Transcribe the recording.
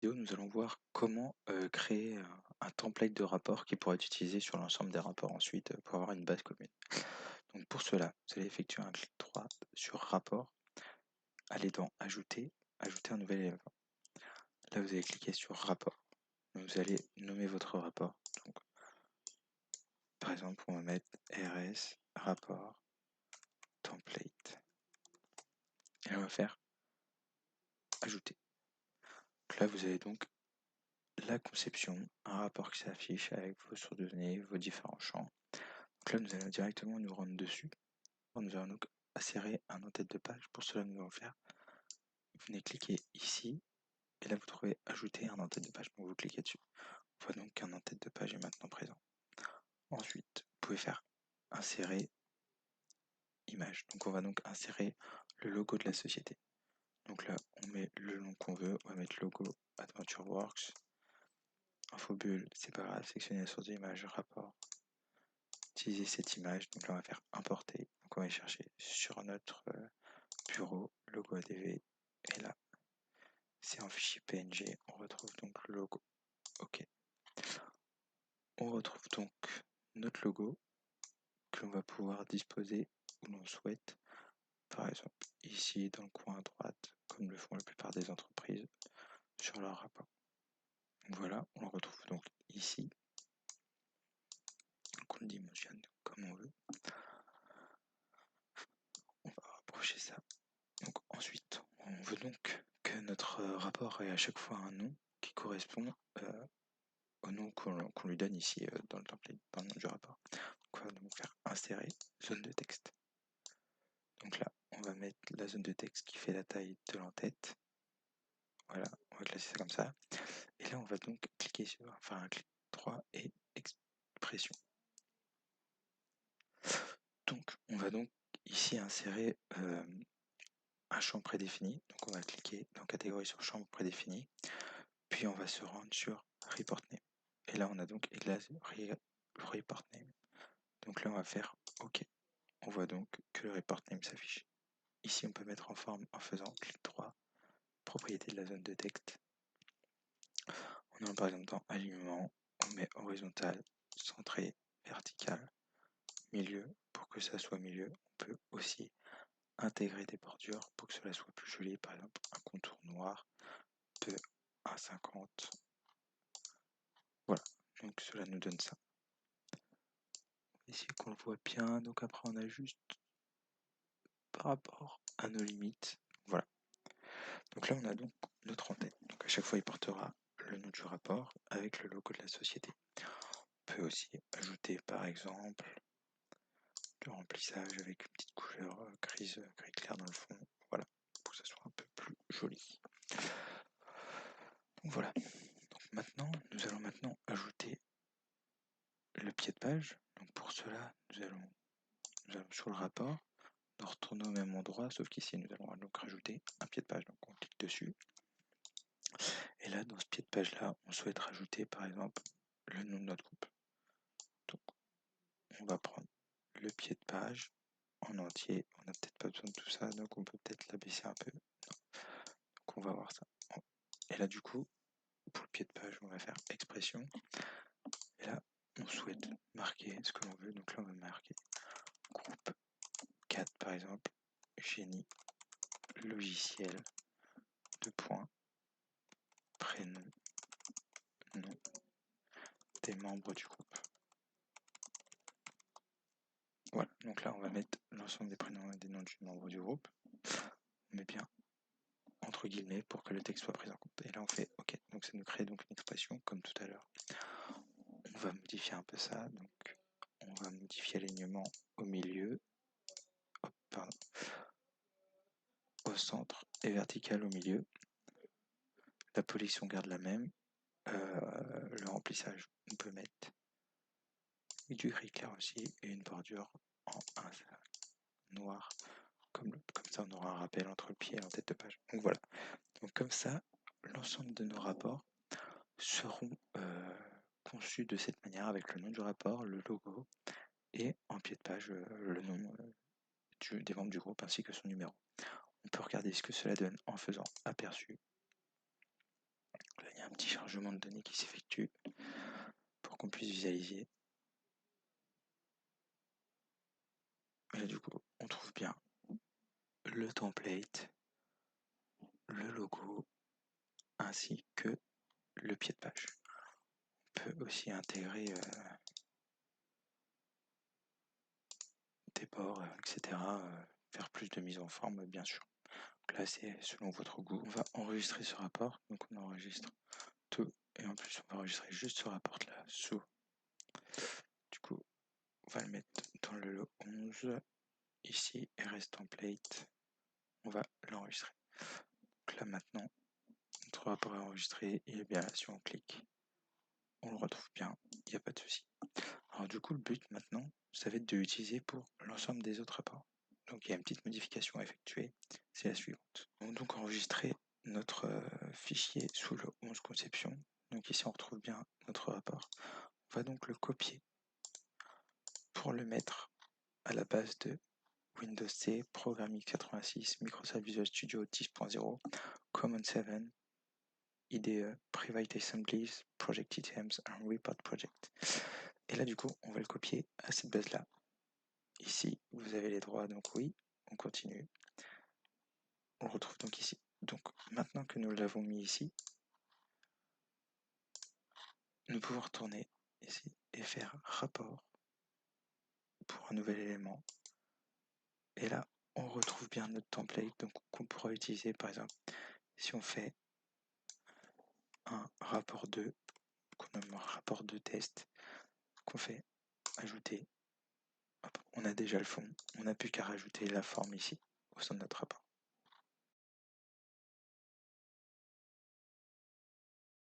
Vidéo, nous allons voir comment créer un template de rapport qui pourra être utilisé sur l'ensemble des rapports ensuite pour avoir une base commune. Donc pour cela, vous allez effectuer un clic droit sur rapport, aller dans ajouter, ajouter un nouvel élément. Là, vous allez cliquer sur rapport. Donc, vous allez nommer votre rapport. Donc, par exemple, on va mettre RS rapport template. Et on va faire ajouter. Donc là, vous avez donc la conception, un rapport qui s'affiche avec vos sources de données, vos différents champs. Donc là, nous allons directement nous rendre dessus. Nous allons donc insérer un en-tête de page. Pour cela, nous allons faire, vous venez cliquer ici, et là, vous trouvez ajouter un en-tête de page. Donc, vous cliquez dessus. On voit donc qu'un en-tête de page est maintenant présent. Ensuite, vous pouvez faire insérer image. Donc, on va donc insérer le logo de la société. Donc là, on met le nom qu'on veut. On va mettre logo AdventureWorks. Infobulle, c'est pas grave, sélectionner la source d'image, rapport. Utiliser cette image. Donc là, on va faire importer. Donc, on va chercher sur notre bureau, logo ADV. Et là, c'est en fichier PNG. On retrouve donc le logo. OK. On retrouve donc notre logo que l'on va pouvoir disposer où l'on souhaite. Par exemple, ici dans le coin à droite, comme le font la plupart des entreprises sur leur rapport. Donc voilà, on le retrouve donc ici. Donc on le dimensionne comme on veut. On va rapprocher ça. Donc ensuite, on veut donc que notre rapport ait à chaque fois un nom qui correspond au nom qu'on lui donne ici dans le template, dans le nom du rapport. Donc on va donc faire insérer zone de texte. Donc là, on va mettre la zone de texte qui fait la taille de l'entête. Voilà, on va classer ça comme ça. Et là, on va donc cliquer sur, enfin un clic droit et expression. Donc, on va donc ici insérer un champ prédéfini. Donc, on va cliquer dans catégorie sur champ prédéfini. Puis, on va se rendre sur report name. Et là, on a donc report name. Donc là, on va faire OK. On voit donc que le report name s'affiche. Ici, on peut mettre en forme en faisant clic droit, propriété de la zone de texte. On a par exemple dans alignement, on met horizontal, centré, vertical, milieu. Pour que ça soit milieu, on peut aussi intégrer des bordures pour que cela soit plus joli. Par exemple, un contour noir de 1,50. Voilà, donc cela nous donne ça. Ici qu'on le voit bien, donc après on ajuste par rapport à nos limites. Voilà. Donc là on a donc notre en-tête. Donc à chaque fois il portera le nom du rapport avec le logo de la société. On peut aussi ajouter par exemple le remplissage avec une petite couleur gris clair dans le fond. Voilà, pour que ça soit un peu plus joli. Donc voilà. Donc maintenant, nous allons maintenant ajouter le pied de page. Donc pour cela, nous allons sur le rapport, nous retourner au même endroit, sauf qu'ici nous allons donc rajouter un pied de page. Donc on clique dessus. Et là, dans ce pied de page là, on souhaite rajouter par exemple le nom de notre groupe. Donc on va prendre le pied de page en entier. On n'a peut-être pas besoin de tout ça, donc on peut peut-être l'abaisser un peu. Non. Donc on va voir ça. Et là du coup, pour le pied de page, on va faire expression. Et là, on souhaite marquer ce que l'on veut. Donc là, on va marquer groupe 4 par exemple, génie logiciel, deux points, prénom, nom des membres du groupe. Voilà, donc là on va mettre l'ensemble des prénoms et des noms du membre du groupe. On met bien entre guillemets pour que le texte soit pris en compte. Et là on fait OK. Donc ça nous crée donc une expression comme tout à l'heure. On va modifier un peu ça. Donc on va modifier l'alignement au milieu. Hop, pardon. Au centre et vertical au milieu. La police on garde la même. Le remplissage on peut mettre du gris clair aussi et une bordure en un noir comme ça on aura un rappel entre le pied et l'entête de page. Donc voilà, donc comme ça l'ensemble de nos rapports seront conçus de cette manière avec le nom du rapport, le logo et en pied de page le nom des membres du groupe ainsi que son numéro. On peut regarder ce que cela donne en faisant aperçu. Là, il y a un petit chargement de données qui s'effectue pour qu'on puisse visualiser. Et là, du coup, on trouve bien le template, le logo, ainsi que le pied de page. On peut aussi intégrer des bords, etc. Faire plus de mise en forme, bien sûr. Donc là, c'est selon votre goût. On va enregistrer ce rapport. Donc on enregistre tout. Et en plus, on va enregistrer juste ce rapport là sous. Du coup, on va le mettre dans le lot 11. Ici, RS template. On va l'enregistrer. Donc là, maintenant, notre rapport est enregistré. Il est bien là. Si on clique, on le retrouve bien. Il n'y a pas de souci. Alors du coup, le but maintenant, ça va être de l'utiliser pour l'ensemble des autres rapports. Donc il y a une petite modification à effectuer, c'est la suivante. On va donc enregistrer notre fichier sous le 11 conception. Donc ici on retrouve bien notre rapport. On va donc le copier pour le mettre à la base de Windows C, Programme x86, Microsoft Visual Studio 10.0, Common 7, IDE, Private Assemblies, Project Items, and Report Project. Et là du coup, on va le copier à cette base-là. Ici, vous avez les droits, donc oui, on continue. On le retrouve donc ici. Donc maintenant que nous l'avons mis ici, nous pouvons retourner ici et faire rapport pour un nouvel élément. Et là, on retrouve bien notre template donc qu'on pourra utiliser par exemple si on fait un rapport 2, qu'on nomme rapport de test, qu'on fait ajouter. Hop, on a déjà le fond, on n'a plus qu'à rajouter la forme ici au sein de notre rapport.